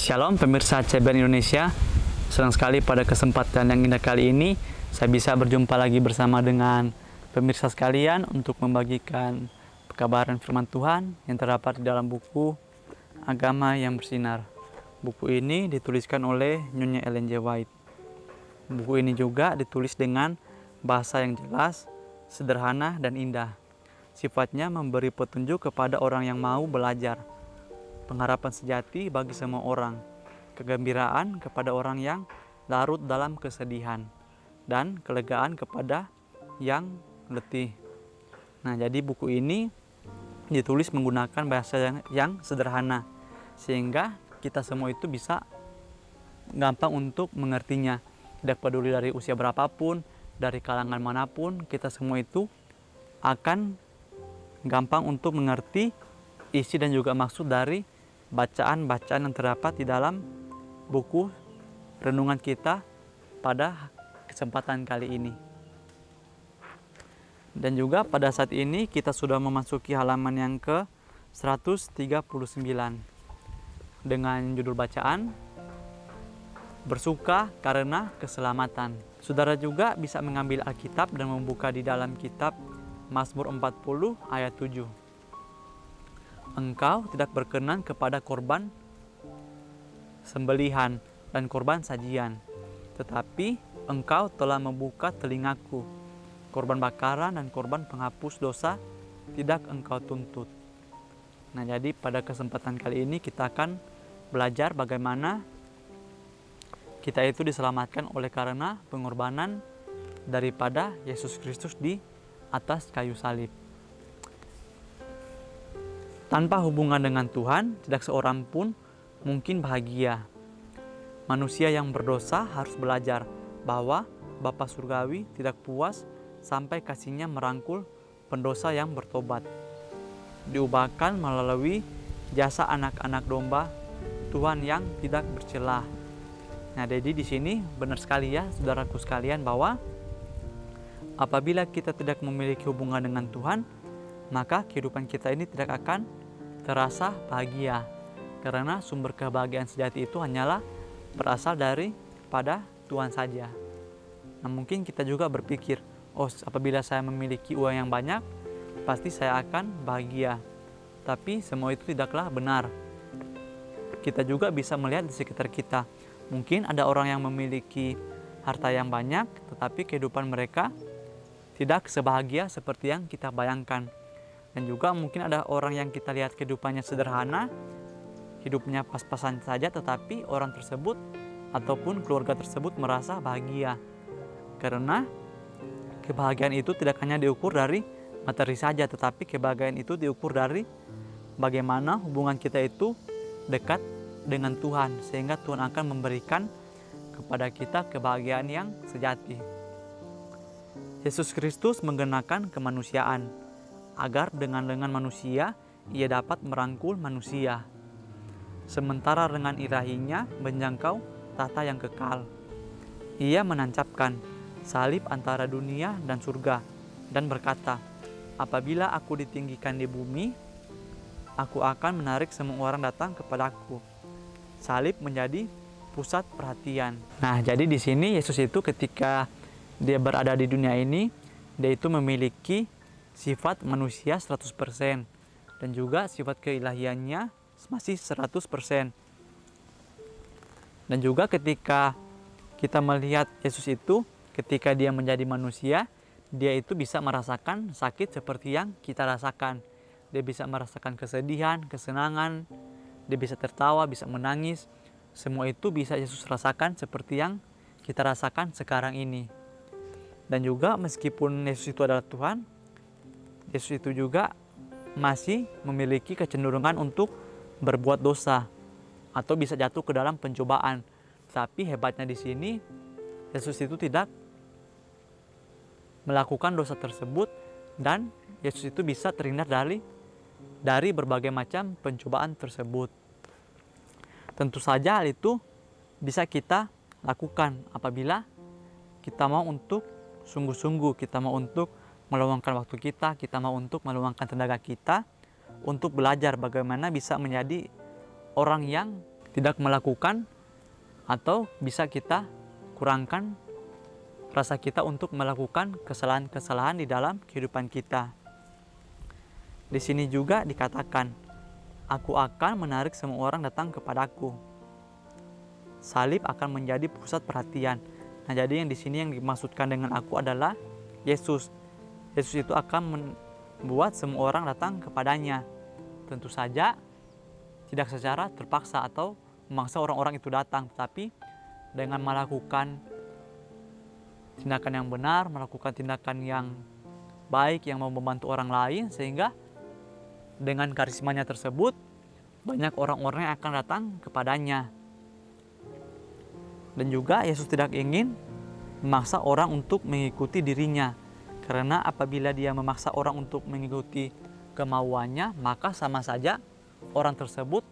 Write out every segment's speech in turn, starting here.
Shalom pemirsa CBN Indonesia. Senang sekali pada kesempatan yang indah kali ini saya bisa berjumpa lagi bersama dengan pemirsa sekalian untuk membagikan pekabaran firman Tuhan yang terdapat di dalam buku Agama yang Bersinar. Buku ini dituliskan oleh Nyonya Ellen G. White. Buku ini juga ditulis dengan bahasa yang jelas, sederhana, dan indah. Sifatnya memberi petunjuk kepada orang yang mau belajar, pengharapan sejati bagi semua orang, kegembiraan kepada orang yang larut dalam kesedihan, dan kelegaan kepada yang letih. Nah, jadi buku ini ditulis menggunakan bahasa yang sederhana, sehingga kita semua itu bisa gampang untuk mengertinya. Tidak peduli dari usia berapapun, dari kalangan manapun, kita semua itu akan gampang untuk mengerti isi dan juga maksud dari bacaan-bacaan yang terdapat di dalam buku renungan kita pada kesempatan kali ini. Dan juga pada saat ini kita sudah memasuki halaman yang ke 139 dengan judul bacaan Bersuka Karena Keselamatan. Saudara juga bisa mengambil Alkitab dan membuka di dalam kitab Mazmur 40 ayat 7. Engkau tidak berkenan kepada korban sembelihan dan korban sajian, tetapi engkau telah membuka telingaku. Korban bakaran dan korban penghapus dosa tidak engkau tuntut. Nah, jadi pada kesempatan kali ini kita akan belajar bagaimana kita itu diselamatkan oleh karena pengorbanan daripada Yesus Kristus di atas kayu salib. Tanpa hubungan dengan Tuhan, tidak seorang pun mungkin bahagia. Manusia yang berdosa harus belajar bahwa Bapa Surgawi tidak puas sampai kasihnya merangkul pendosa yang bertobat. Diubahkan melalui jasa anak-anak domba Tuhan yang tidak bercelah. Nah, jadi di sini benar sekali ya, saudaraku sekalian, bahwa apabila kita tidak memiliki hubungan dengan Tuhan, maka kehidupan kita ini tidak akan terasa bahagia, karena sumber kebahagiaan sejati itu hanyalah berasal daripada Tuhan saja. Nah, mungkin kita juga berpikir, apabila saya memiliki uang yang banyak, pasti saya akan bahagia. Tapi semua itu tidaklah benar. Kita juga bisa melihat di sekitar kita. Mungkin ada orang yang memiliki harta yang banyak, tetapi kehidupan mereka tidak sebahagia seperti yang kita bayangkan. Dan juga mungkin ada orang yang kita lihat kehidupannya sederhana, hidupnya pas-pasan saja, tetapi orang tersebut ataupun keluarga tersebut merasa bahagia. Karena kebahagiaan itu tidak hanya diukur dari materi saja, tetapi kebahagiaan itu diukur dari bagaimana hubungan kita itu dekat dengan Tuhan, sehingga Tuhan akan memberikan kepada kita kebahagiaan yang sejati. Yesus Kristus menggenakan kemanusiaan agar dengan manusia ia dapat merangkul manusia, sementara dengan ilahinya menjangkau tahta yang kekal. Ia menancapkan salib antara dunia dan surga dan berkata, apabila aku ditinggikan di bumi, aku akan menarik semua orang datang kepadaku. Salib menjadi pusat perhatian. Nah, jadi di sini Yesus itu ketika dia berada di dunia ini, dia itu memiliki sifat manusia 100% dan juga sifat keilahiannya masih 100%. Dan juga ketika kita melihat Yesus itu, ketika dia menjadi manusia, dia itu bisa merasakan sakit seperti yang kita rasakan. Dia bisa merasakan kesedihan, kesenangan, dia bisa tertawa, bisa menangis. Semua itu bisa Yesus rasakan seperti yang kita rasakan sekarang ini. Dan juga meskipun Yesus itu adalah Tuhan, Yesus itu juga masih memiliki kecenderungan untuk berbuat dosa atau bisa jatuh ke dalam pencobaan. Tapi hebatnya di sini, Yesus itu tidak melakukan dosa tersebut dan Yesus itu bisa terhindar dari berbagai macam pencobaan tersebut. Tentu saja hal itu bisa kita lakukan apabila kita mau untuk sungguh-sungguh, kita mau untuk meluangkan waktu kita mau untuk meluangkan tenaga kita untuk belajar bagaimana bisa menjadi orang yang tidak melakukan atau bisa kita kurangkan rasa kita untuk melakukan kesalahan-kesalahan di dalam kehidupan kita. Di sini juga dikatakan, aku akan menarik semua orang datang kepadaku. Salib akan menjadi pusat perhatian. Nah, jadi yang di sini yang dimaksudkan dengan aku adalah Yesus. Yesus itu akan membuat semua orang datang kepadanya. Tentu saja tidak secara terpaksa atau memaksa orang-orang itu datang, tetapi dengan melakukan tindakan yang benar, melakukan tindakan yang baik yang mau membantu orang lain, sehingga dengan karismanya tersebut banyak orang-orang yang akan datang kepadanya. Dan juga Yesus tidak ingin memaksa orang untuk mengikuti dirinya, karena apabila dia memaksa orang untuk mengikuti kemauannya, maka sama saja orang tersebut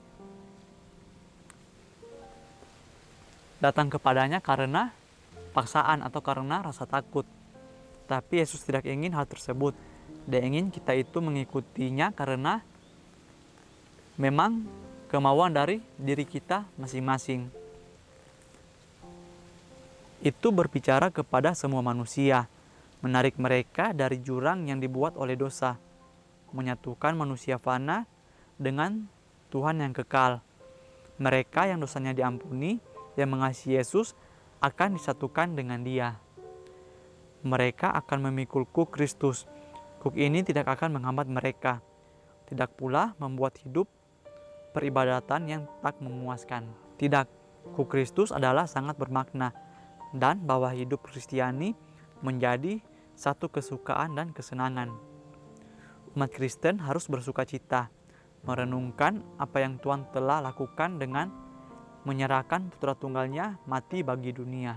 datang kepadanya karena paksaan atau karena rasa takut. Tapi Yesus tidak ingin hal tersebut. Dia ingin kita itu mengikutinya karena memang kemauan dari diri kita masing-masing. Itu berbicara kepada semua manusia, menarik mereka dari jurang yang dibuat oleh dosa, menyatukan manusia fana dengan Tuhan yang kekal. Mereka yang dosanya diampuni, yang mengasihi Yesus, akan disatukan dengan Dia. Mereka akan memikul kuk Kristus. Kuk ini tidak akan menghambat mereka, tidak pula membuat hidup peribadatan yang tak memuaskan. Tidak, kuk Kristus adalah sangat bermakna, dan bahwa hidup Kristiani menjadi satu kesukaan dan kesenangan. Umat Kristen harus bersuka cita, merenungkan apa yang Tuhan telah lakukan dengan menyerahkan putra tunggalnya mati bagi dunia,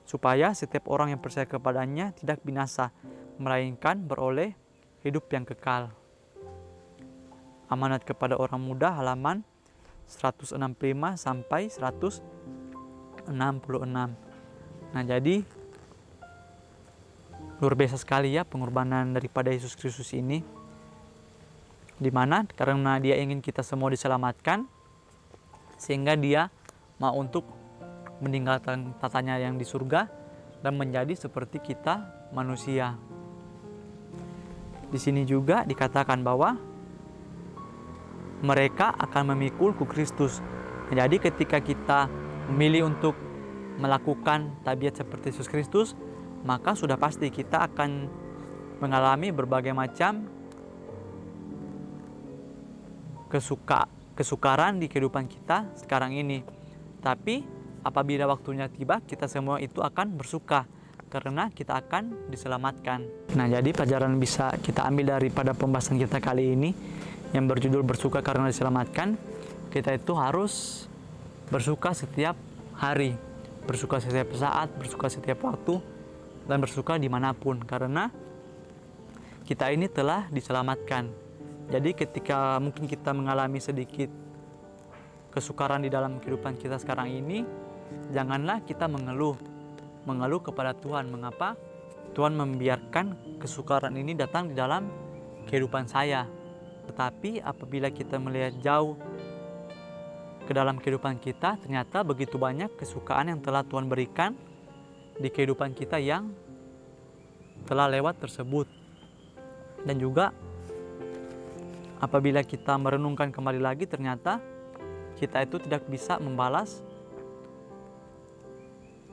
supaya setiap orang yang percaya kepadanya tidak binasa, melainkan beroleh hidup yang kekal. Amanat kepada orang muda, halaman 165 sampai 166. Nah, jadi luar biasa sekali ya pengorbanan daripada Yesus Kristus ini, dimana karena Dia ingin kita semua diselamatkan, sehingga Dia mau untuk meninggalkan tatanya yang di surga dan menjadi seperti kita manusia. Di sini juga dikatakan bahwa mereka akan memikul kuk Kristus. Jadi ketika kita memilih untuk melakukan tabiat seperti Yesus Kristus, maka sudah pasti kita akan mengalami berbagai macam kesukaran di kehidupan kita sekarang ini. Tapi apabila waktunya tiba, kita semua itu akan bersuka karena kita akan diselamatkan. Nah, jadi pelajaran bisa kita ambil daripada pembahasan kita kali ini yang berjudul bersuka karena diselamatkan. Kita itu harus bersuka setiap hari, bersuka setiap saat, bersuka setiap waktu, dan bersuka dimanapun, karena kita ini telah diselamatkan. Jadi ketika mungkin kita mengalami sedikit kesukaran di dalam kehidupan kita sekarang ini, janganlah kita mengeluh kepada Tuhan. Mengapa Tuhan membiarkan kesukaran ini datang di dalam kehidupan saya? Tetapi apabila kita melihat jauh ke dalam kehidupan kita, ternyata begitu banyak kesukaan yang telah Tuhan berikan di kehidupan kita yang telah lewat tersebut. Dan juga apabila kita merenungkan kembali lagi, ternyata kita itu tidak bisa membalas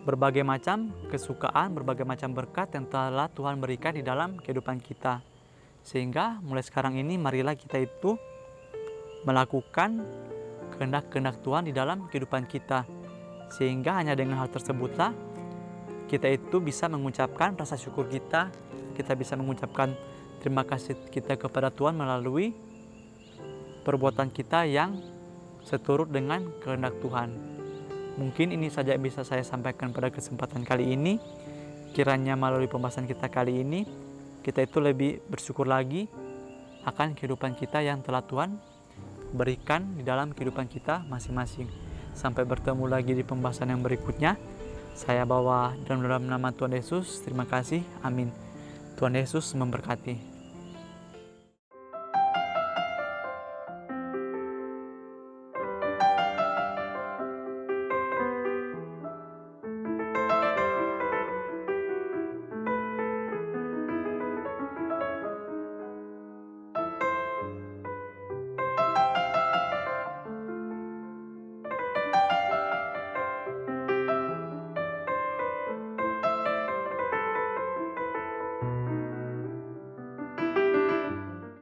berbagai macam kesukaan, berbagai macam berkat yang telah Tuhan berikan di dalam kehidupan kita. Sehingga mulai sekarang ini marilah kita itu melakukan kehendak-kehendak Tuhan di dalam kehidupan kita, sehingga hanya dengan hal tersebutlah kita itu bisa mengucapkan rasa syukur kita bisa mengucapkan terima kasih kita kepada Tuhan melalui perbuatan kita yang seturut dengan kehendak Tuhan. Mungkin ini saja bisa saya sampaikan pada kesempatan kali ini. Kiranya melalui pembahasan kita kali ini, kita itu lebih bersyukur lagi akan kehidupan kita yang telah Tuhan berikan di dalam kehidupan kita masing-masing. Sampai bertemu lagi di pembahasan yang berikutnya. Saya bawa dalam nama Tuhan Yesus. Terima kasih. Amin. Tuhan Yesus memberkati.